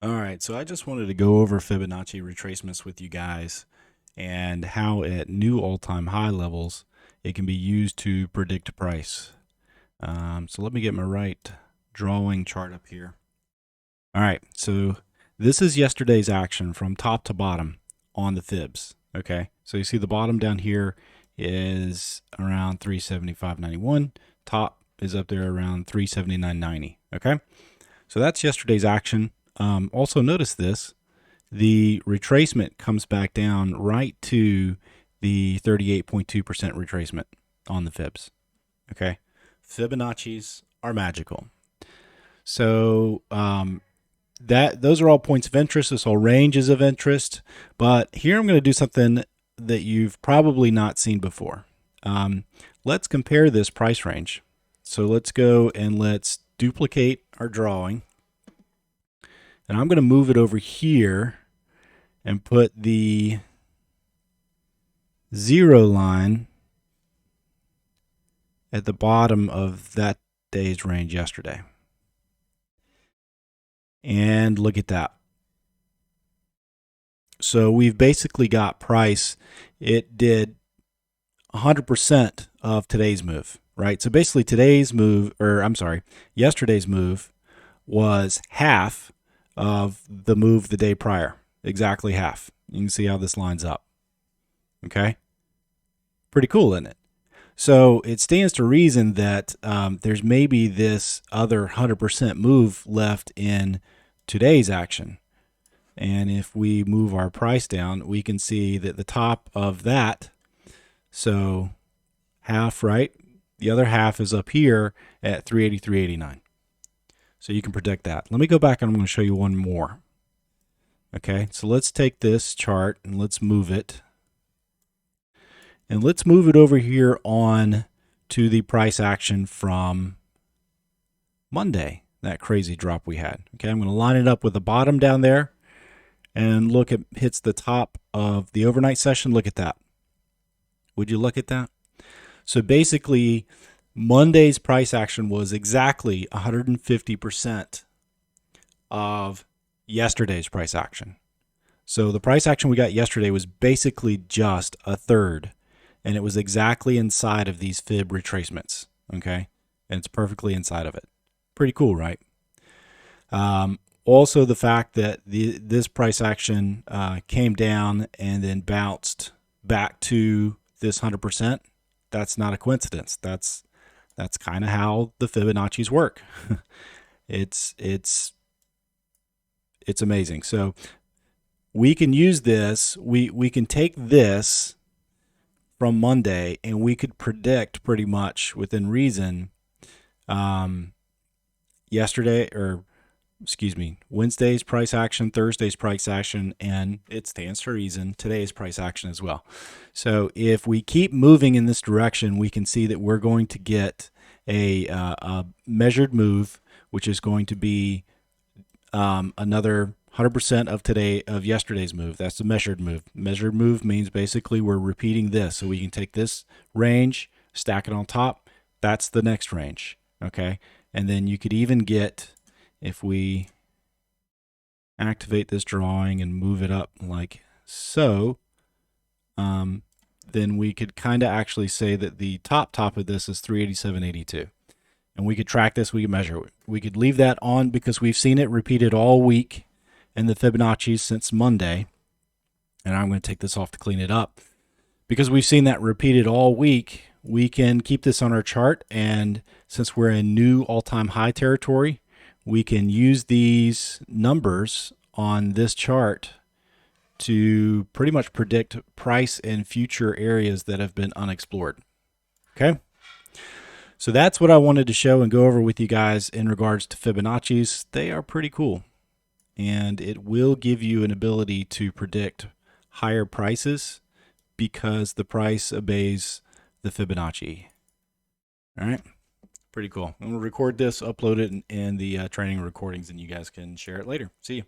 All right, so I just wanted to go over Fibonacci retracements with you guys and how at new all-time high levels it can be used to predict price. So let me get my right drawing chart up here. All right, so this is yesterday's action from top to bottom on the fibs. Okay, so you see the bottom down here is around 375.91. Top is up there around 379.90. Okay, so that's yesterday's action. Also notice this, the retracement comes back down right to the 38.2% retracement on the fibs. Okay, Fibonacci's are magical. So those are all points of interest. This all ranges of interest. But here I'm going to do something that you've probably not seen before. Let's compare this price range. So let's go and let's duplicate our drawing. And I'm going to move it over here and put the 0 line at the bottom of that day's range yesterday. And look at that. So we've basically got price. It did 100% of today's move, right? So basically yesterday's move was half of the move the day prior, exactly half. You can see how this lines up. Okay, pretty cool, isn't it? So it stands to reason that there's maybe this other 100% move left in today's action. And if we move our price down, we can see that the top of that, so half, right? The other half is up here at 383.89. So you can predict that. Let me go back and I'm going to show you one more. Okay, so let's take this chart and let's move it. And let's move it over here on to the price action from Monday, that crazy drop we had. Okay, I'm going to line it up with the bottom down there and look, it hits the top of the overnight session. Look at that. Would you look at that? So basically, Monday's price action was exactly 150% of yesterday's price action. So the price action we got yesterday was basically just a third, and it was exactly inside of these fib retracements. Okay, and it's perfectly inside of it. Pretty cool, right? Also, the fact that this price action came down and then bounced back to this 100%, that's not a coincidence. That's kind of how the Fibonacci's work. it's amazing. So we can use this. We can take this from Monday and we could predict pretty much within reason Wednesday's price action, Thursday's price action, and it stands to reason today's price action as well. So if we keep moving in this direction, we can see that we're going to get a measured move, which is going to be another 100% of yesterday's move. That's the measured move. Measured move means basically we're repeating this. So we can take this range, stack it on top. That's the next range. Okay. And then you could even get, if we activate this drawing and move it up like so, then we could kind of actually say that the top of this is 387.82. And we could track this, we could measure it. We could leave that on because we've seen it repeated all week in the Fibonacci since Monday. And I'm going to take this off to clean it up. Because we've seen that repeated all week, we can keep this on our chart. And since we're in new all-time high territory, we can use these numbers on this chart to pretty much predict price in future areas that have been unexplored. Okay? So that's what I wanted to show and go over with you guys in regards to Fibonacci's. They are pretty cool. And it will give you an ability to predict higher prices because the price obeys the Fibonacci. All right. Pretty cool. I'm going to record this, upload it in the training recordings, and you guys can share it later. See you.